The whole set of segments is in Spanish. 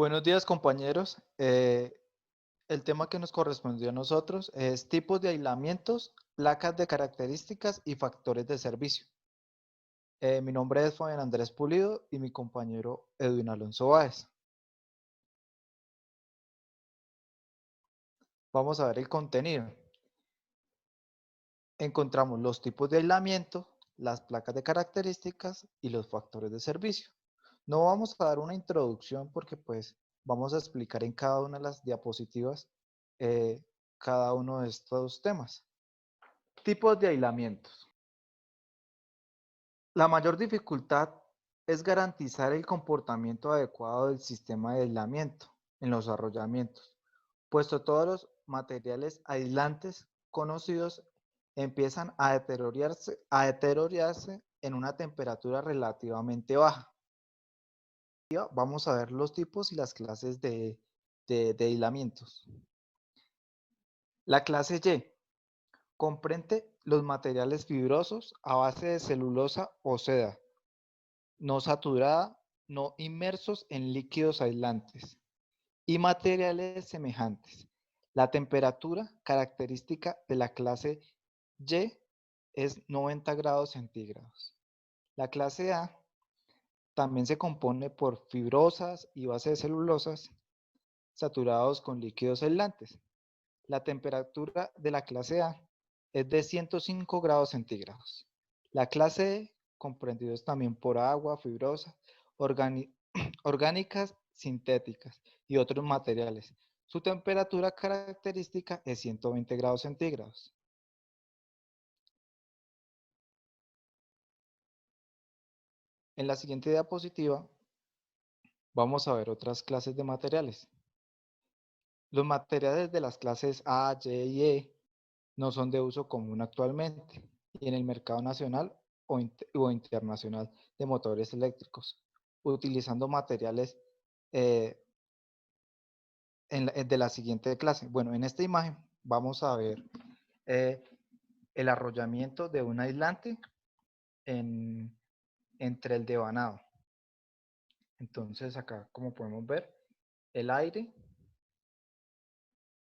Buenos días, compañeros. El tema que nos correspondió a nosotros es tipos de aislamientos, placas de características y factores de servicio. Mi nombre es Fabián Andrés Pulido y mi compañero Edwin Alonso Báez. Vamos a ver el contenido. Encontramos los tipos de aislamiento, las placas de características y los factores de servicio. No vamos a dar una introducción porque pues vamos a explicar en cada una de las diapositivas eh, cada uno de estos temas. Tipos de aislamientos. La mayor dificultad es garantizar el comportamiento adecuado del sistema de aislamiento en los arrollamientos, puesto todos los materiales aislantes conocidos empiezan a deteriorarse en una temperatura relativamente baja. Vamos a ver los tipos y las clases de aislamientos. La clase Y comprende los materiales fibrosos a base de celulosa o seda, no saturada, no inmersos en líquidos aislantes, y materiales semejantes. La temperatura característica de la clase Y es 90 grados centígrados. La clase A también se compone por fibrosas y bases de celulosas saturados con líquidos aislantes. La temperatura de la clase A es de 105 grados centígrados. La clase E, comprendidos también por agua, fibrosas, orgánicas, sintéticas y otros materiales. Su temperatura característica es 120 grados centígrados. En la siguiente diapositiva vamos a ver otras clases de materiales. Los materiales de las clases A, Y y E no son de uso común actualmente y en el mercado nacional o internacional de motores eléctricos, utilizando materiales eh, de la siguiente clase. Bueno, en esta imagen vamos a ver eh, el arrollamiento de un aislante entre el devanado. Entonces acá, como podemos ver, el aire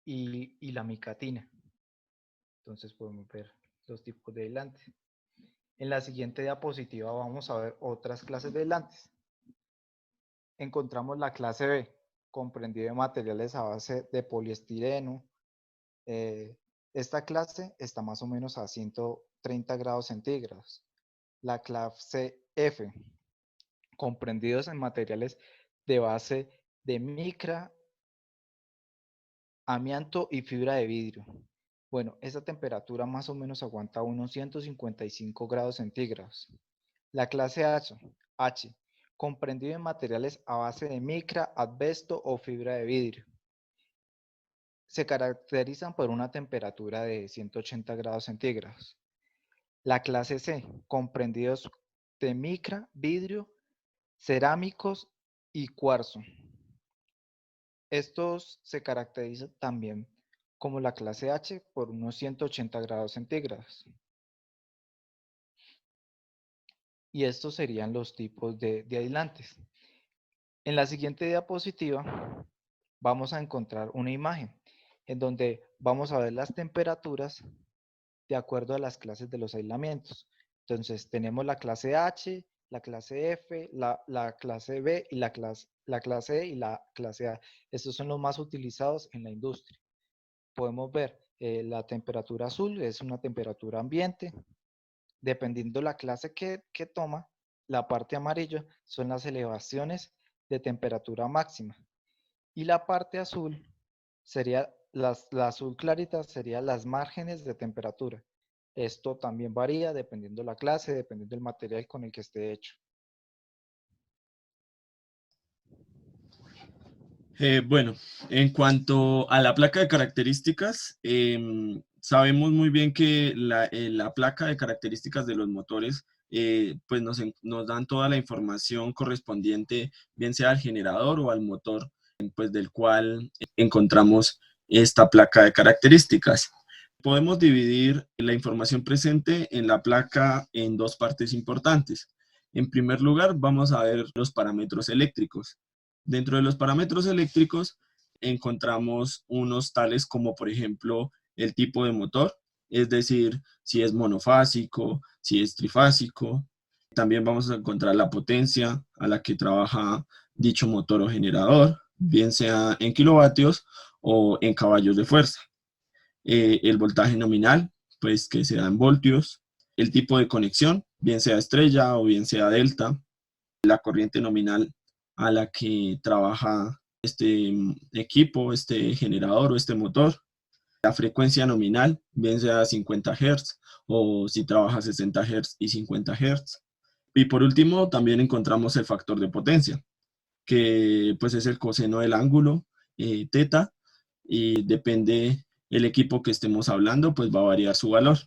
y la micatina. Entonces podemos ver los tipos de aislantes. En la siguiente diapositiva vamos a ver otras clases de aislantes. Encontramos la clase B, comprendida de materiales a base de poliestireno. Esta clase está más o menos a 130 grados centígrados. La clase F, comprendidos en materiales de base de micra, amianto y fibra de vidrio. Bueno, esa temperatura más o menos aguanta unos 155 grados centígrados. La clase H, comprendido en materiales a base de micra, asbesto o fibra de vidrio. Se caracterizan por una temperatura de 180 grados centígrados. La clase C, comprendidos de micra, vidrio, cerámicos y cuarzo. Estos se caracterizan también como la clase H por unos 180 grados centígrados. Y estos serían los tipos de aislantes. En la siguiente diapositiva vamos a encontrar una imagen en donde vamos a ver las temperaturas de acuerdo a las clases de los aislamientos. Entonces tenemos la clase H, la clase F, la clase B y la clase E y la clase A. Estos son los más utilizados en la industria. Podemos ver la temperatura azul es una temperatura ambiente. Dependiendo la clase que toma, la parte amarilla son las elevaciones de temperatura máxima. Y la parte azul sería, la azul clarita sería las márgenes de temperatura. Esto también varía dependiendo la clase, dependiendo del material con el que esté hecho. Bueno, en cuanto a la placa de características, sabemos muy bien que la placa de características de los motores pues nos dan toda la información correspondiente, bien sea al generador o al motor, pues del cual encontramos esta placa de características. Podemos dividir la información presente en la placa en dos partes importantes. En primer lugar, vamos a ver los parámetros eléctricos. Dentro de los parámetros eléctricos encontramos unos tales como, por ejemplo, el tipo de motor, es decir, si es monofásico, si es trifásico. También vamos a encontrar la potencia a la que trabaja dicho motor o generador, bien sea en kilovatios o en caballos de fuerza. El voltaje nominal, pues que se da en voltios. El tipo de conexión, bien sea estrella o bien sea delta. La corriente nominal a la que trabaja este equipo, este generador o este motor. La frecuencia nominal, bien sea 50 Hz o si trabaja 60 Hz y 50 Hz. Y por último, también encontramos el factor de potencia, que pues es el coseno del ángulo, teta, y depende el equipo que estemos hablando, pues va a variar su valor.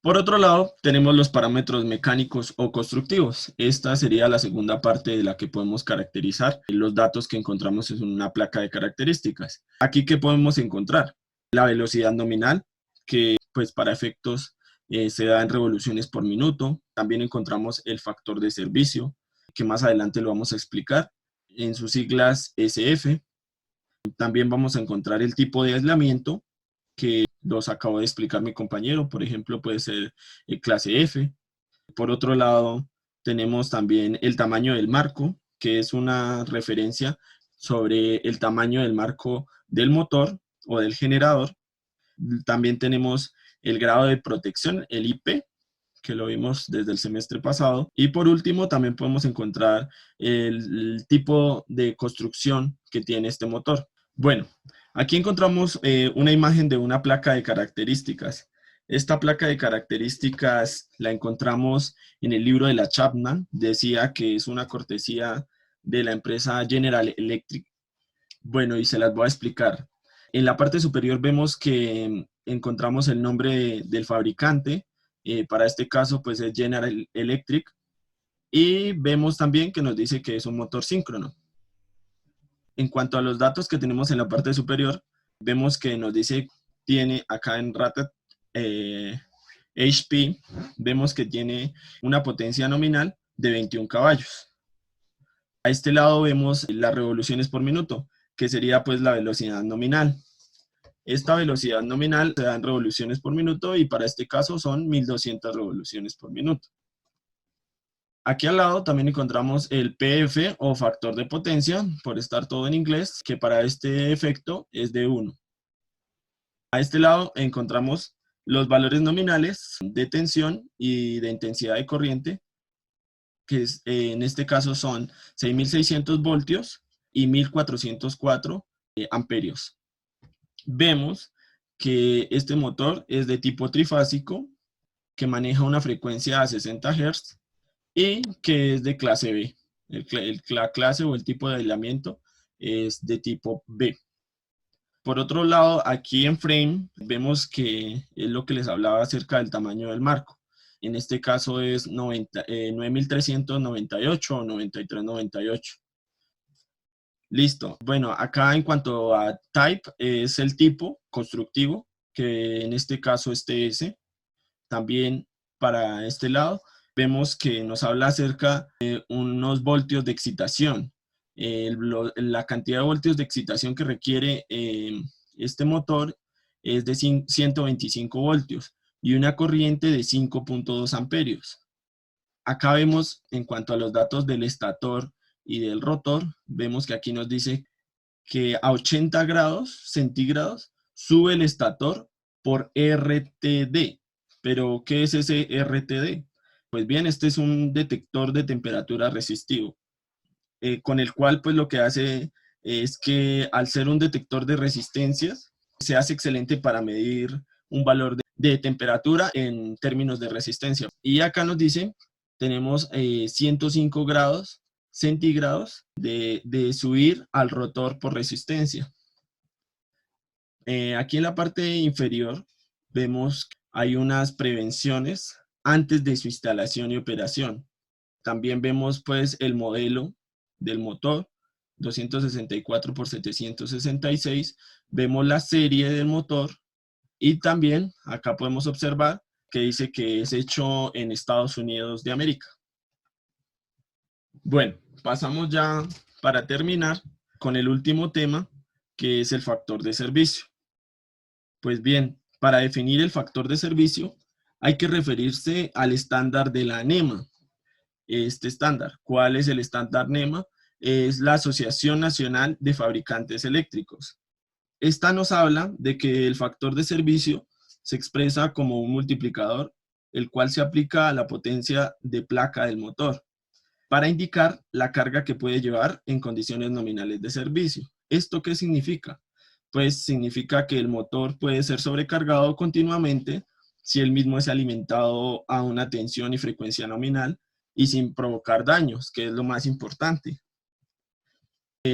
Por otro lado, tenemos los parámetros mecánicos o constructivos. Esta sería la segunda parte de la que podemos caracterizar los datos que encontramos en una placa de características. Aquí, ¿qué podemos encontrar? La velocidad nominal, que pues para efectos se da en revoluciones por minuto. También encontramos el factor de servicio, que más adelante lo vamos a explicar, en sus siglas SF. También vamos a encontrar el tipo de aislamiento, que los acabo de explicar mi compañero. Por ejemplo, puede ser clase F. Por otro lado, tenemos también el tamaño del marco, que es una referencia sobre el tamaño del marco del motor o del generador. También tenemos el grado de protección, el IP, que lo vimos desde el semestre pasado. Y por último, también podemos encontrar el tipo de construcción que tiene este motor. Bueno, aquí encontramos una imagen de una placa de características. Esta placa de características la encontramos en el libro de la Chapman. Decía que es una cortesía de la empresa General Electric. Bueno, y se las voy a explicar. En la parte superior vemos que encontramos el nombre del fabricante. Para este caso, pues es General Electric. Y vemos también que nos dice que es un motor síncrono. En cuanto a los datos que tenemos en la parte superior, vemos que nos dice, tiene acá en rated HP, vemos que tiene una potencia nominal de 21 caballos. A este lado vemos las revoluciones por minuto, que sería pues la velocidad nominal. Esta velocidad nominal se da en revoluciones por minuto y para este caso son 1200 revoluciones por minuto. Aquí al lado también encontramos el PF o factor de potencia, por estar todo en inglés, que para este efecto es de 1. A este lado encontramos los valores nominales de tensión y de intensidad de corriente, que en este caso son 6600 voltios y 1404 amperios. Vemos que este motor es de tipo trifásico, que maneja una frecuencia a 60 Hz y que es de clase B. La clase o el tipo de aislamiento es de tipo B. Por otro lado, aquí en frame vemos que es lo que les hablaba acerca del tamaño del marco. En este caso es 9398 o 9398. Listo. Bueno, acá en cuanto a type es el tipo constructivo, que en este caso es TS. También para este lado vemos que nos habla acerca de unos voltios de excitación. La cantidad de voltios de excitación que requiere este motor es de 125 voltios y una corriente de 5.2 amperios. Acá vemos, en cuanto a los datos del estator y del rotor, vemos que aquí nos dice que a 80 grados centígrados sube el estator por RTD. ¿Pero qué es ese RTD? Pues bien, este es un detector de temperatura resistivo, con el cual pues lo que hace es que al ser un detector de resistencias, se hace excelente para medir un valor de temperatura en términos de resistencia. Y acá nos dice, tenemos 105 grados centígrados de subir al rotor por resistencia. Aquí en la parte inferior vemos que hay unas prevenciones antes de su instalación y operación. También vemos pues el modelo del motor, 264 por 766. Vemos la serie del motor y también acá podemos observar que dice que es hecho en Estados Unidos de América. Bueno, pasamos ya para terminar con el último tema, que es el factor de servicio. Pues bien, para definir el factor de servicio hay que referirse al estándar de la NEMA. Este estándar, ¿cuál es el estándar NEMA? Es la Asociación Nacional de Fabricantes Eléctricos. Esta nos habla de que el factor de servicio se expresa como un multiplicador, el cual se aplica a la potencia de placa del motor, para indicar la carga que puede llevar en condiciones nominales de servicio. ¿Esto qué significa? Pues significa que el motor puede ser sobrecargado continuamente si el mismo es alimentado a una tensión y frecuencia nominal y sin provocar daños, que es lo más importante.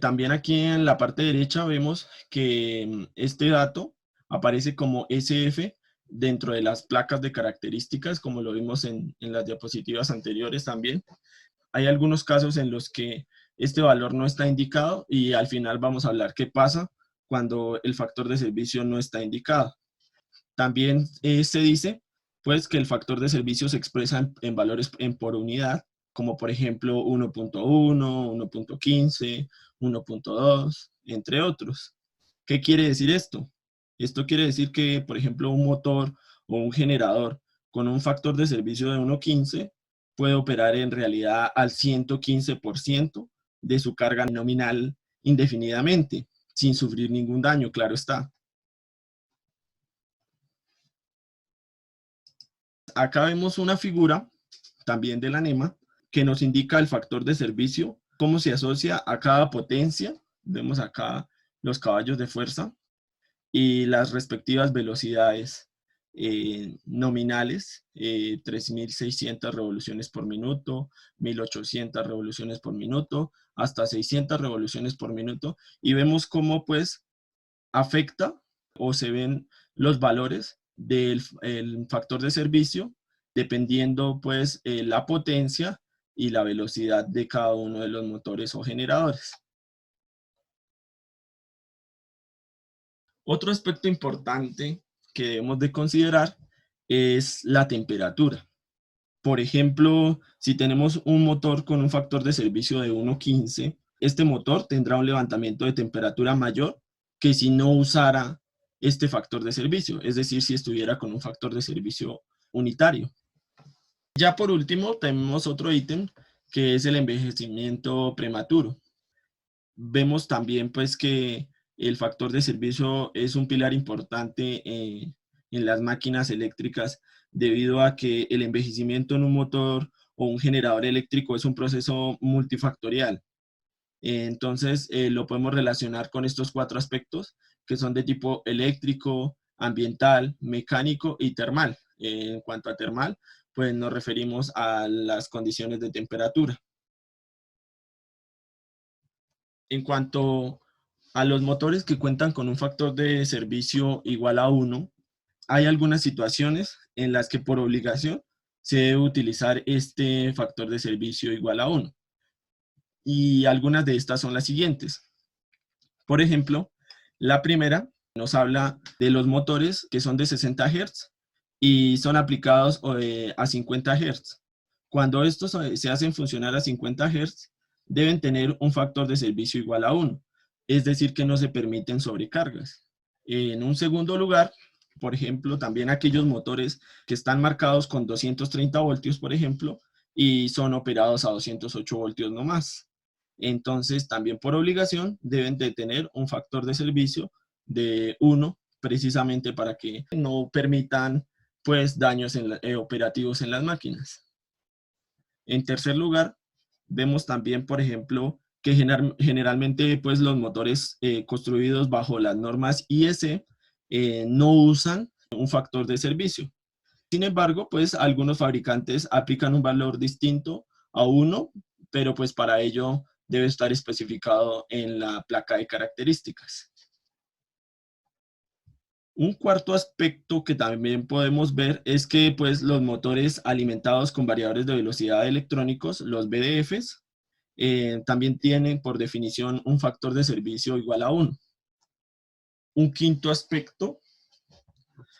También aquí en la parte derecha vemos que este dato aparece como SF dentro de las placas de características, como lo vimos en las diapositivas anteriores también. Hay algunos casos en los que este valor no está indicado y al final vamos a hablar qué pasa cuando el factor de servicio no está indicado. También se dice pues que el factor de servicio se expresa en valores por unidad, como por ejemplo 1.1, 1.15, 1.2, entre otros. ¿Qué quiere decir esto? Esto quiere decir que, por ejemplo, un motor o un generador con un factor de servicio de 1.15 puede operar en realidad al 115% de su carga nominal indefinidamente, sin sufrir ningún daño, claro está. Acá vemos una figura también de la NEMA que nos indica el factor de servicio, cómo se asocia a cada potencia. Vemos acá los caballos de fuerza y las respectivas velocidades nominales, 3.600 revoluciones por minuto, 1.800 revoluciones por minuto, hasta 600 revoluciones por minuto, y vemos cómo pues afecta o se ven los valores del factor de servicio dependiendo pues la potencia y la velocidad de cada uno de los motores o generadores. Otro aspecto importante que debemos de considerar es la temperatura. Por ejemplo, si tenemos un motor con un factor de servicio de 1.15, este motor tendrá un levantamiento de temperatura mayor que si no usara este factor de servicio, es decir, si estuviera con un factor de servicio unitario. Ya por último, tenemos otro ítem que es el envejecimiento prematuro. Vemos también pues que el factor de servicio es un pilar importante en las máquinas eléctricas debido a que el envejecimiento en un motor o un generador eléctrico es un proceso multifactorial. Entonces lo podemos relacionar con estos 4 aspectos que son de tipo eléctrico, ambiental, mecánico y termal. En cuanto a termal, pues nos referimos a las condiciones de temperatura. En cuanto a los motores que cuentan con un factor de servicio igual a 1, hay algunas situaciones en las que por obligación se debe utilizar este factor de servicio igual a 1. Y algunas de estas son las siguientes. Por ejemplo, la primera nos habla de los motores que son de 60 Hz y son aplicados a 50 Hz. Cuando estos se hacen funcionar a 50 Hz, deben tener un factor de servicio igual a 1, es decir, que no se permiten sobrecargas. En un segundo lugar, por ejemplo, también aquellos motores que están marcados con 230 voltios, por ejemplo, y son operados a 208 voltios no más. Entonces, también por obligación deben de tener un factor de servicio de 1, precisamente para que no permitan pues daños operativos en las máquinas. En tercer lugar, vemos también, por ejemplo, que generalmente pues los motores construidos bajo las normas IS no usan un factor de servicio. Sin embargo, pues algunos fabricantes aplican un valor distinto a 1, pero pues para ello debe estar especificado en la placa de características. Un cuarto aspecto que también podemos ver es que pues, los motores alimentados con variadores de velocidad electrónicos, los VDFs, también tienen por definición un factor de servicio igual a 1. Un quinto aspecto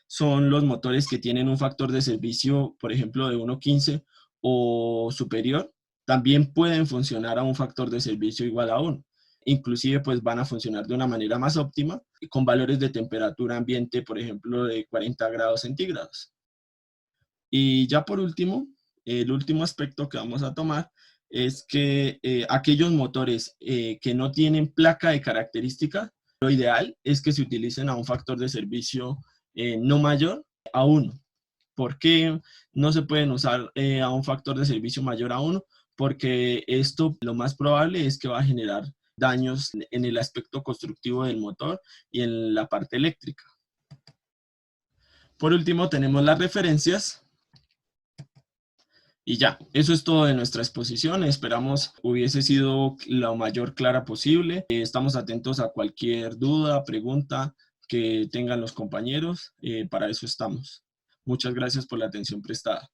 son los motores que tienen un factor de servicio, por ejemplo, de 1.15 o superior, también pueden funcionar a un factor de servicio igual a 1. inclusive pues van a funcionar de una manera más óptima, con valores de temperatura ambiente, por ejemplo, de 40 grados centígrados. Y ya por último, el último aspecto que vamos a tomar es que aquellos motores que no tienen placa de característica, lo ideal es que se utilicen a un factor de servicio no mayor a 1. ¿Por qué no se pueden usar a un factor de servicio mayor a 1? Porque esto lo más probable es que va a generar daños en el aspecto constructivo del motor y en la parte eléctrica. Por último, tenemos las referencias. Y ya, eso es todo de nuestra exposición. Esperamos hubiese sido lo mayor clara posible. Estamos atentos a cualquier duda, pregunta que tengan los compañeros. Para eso estamos. Muchas gracias por la atención prestada.